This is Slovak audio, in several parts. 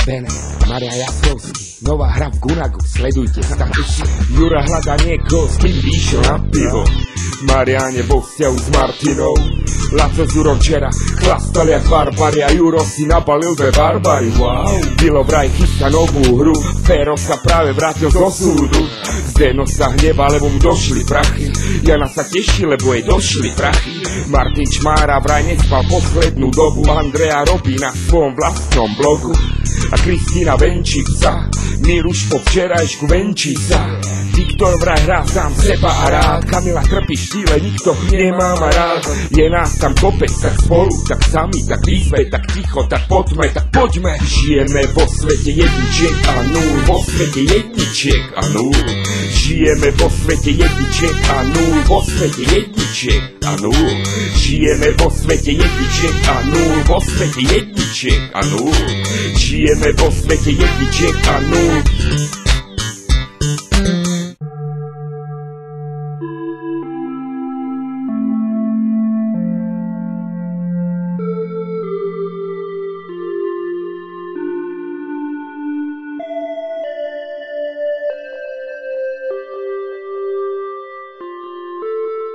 Bene, Marian Jaslovský, nová hra v Gunagu, sledujte statusy. Jura hľadá niekoho, s kým vyšiel na pivo. Marian je vo vzťahu s Martinou. Laco s Jurom včera chlastali jak barbari a Juro si nabalil dve barbary. Wow, Bilo vraj chystá novú hru, Fero sa práve vrátil zo súdu. Zdeno sa hneva, lebo mu došli prachy. Jana sa teší, lebo jej došli prachy. Martin Čmára vraj nespal poslednú dobu. Andrea robí na svojom vlastnom blogu. A Kristína venčí psa, Miluš po včerajšku venčí sa. Viktor vraj hrá sám seba a rád. Kamila trpí štíle, nikto nemá ma rád. Je nás tam kopec, tak spolu, tak sami, tak výzve, tak ticho, tak poďme, tak poďme. Žijeme vo svete jedničiek a nul, vo svete jedničiek a nul. Žijeme vo svete jedničiek a nul, vo svete jedničiek a nul. Žijeme vo svete jedničiek a nul, vo svete jedničiek a nul. Žijeme vo svete jedničiek a nul.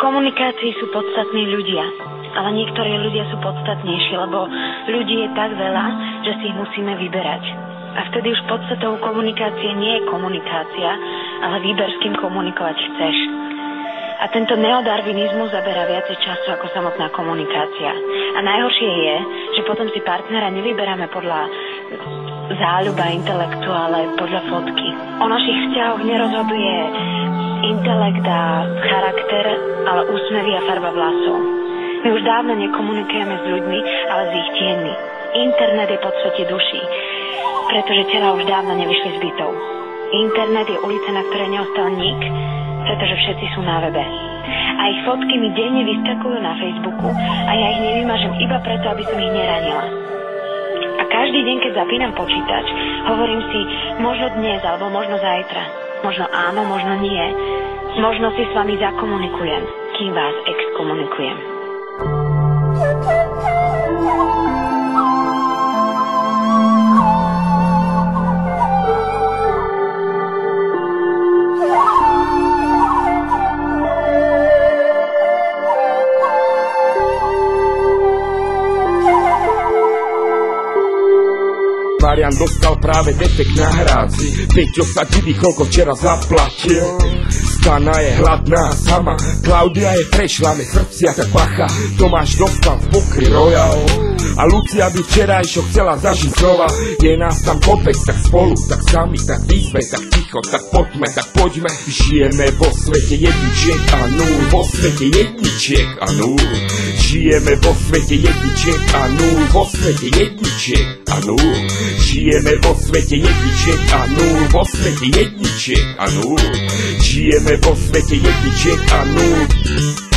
Komunikácii sú podstatní ľudia, ale niektorí ľudia sú podstatnejší, lebo ľudí je tak veľa, že si ich musíme vyberať. A vtedy už podstatou komunikácie nie je komunikácia, ale výber, s kým komunikovať chceš. A tento neodarvinizmus zabera viacej času ako samotná komunikácia. A najhoršie je, že potom si partnera nevyberáme podľa záľuba intelektu, ale podľa fotky. O našich vzťahoch nerozhoduje intelekt a charakter, ale úsmevy a farba vlasov. My už dávno nekomunikujeme s ľuďmi, ale s ich tienmi. Internet je podsvete duší, pretože tela už dávno nevyšli z bytov. Internet je ulica, na ktorej neostal nik, pretože všetci sú na webe. A ich fotky mi denne vyskakujú na Facebooku a ja ich nevymažem iba preto, aby som ich neranila. A každý deň, keď zapínam počítač, hovorím si, možno dnes, alebo možno zajtra. Možno áno, možno nie. Možno si s vami zakomunikujem, kým vás exkomunikujem. Marian dostal práve defekt na hráci. Peťo sa diví, koľko včera zaplatil. Stana je hladná sama, Klaudia je prešlané srdcia tak pacha. Tomáš dostal v pokry Royal a Lucia by včerajšok chcela zažiť znova. Je nás tam kopec, tak spolu, tak sami, tak výzve, tak ticho, tak poďme. Žijeme vo svete jedničiek a nul, vo svete jedničiek a nul. Žijeme vo svete jedničiek a nul, vo svete jedničiek a nul. Žijeme vo svete jedničiek a nul, vo svete jedničiek a nul. Žijeme vo svete jedničiek a nul.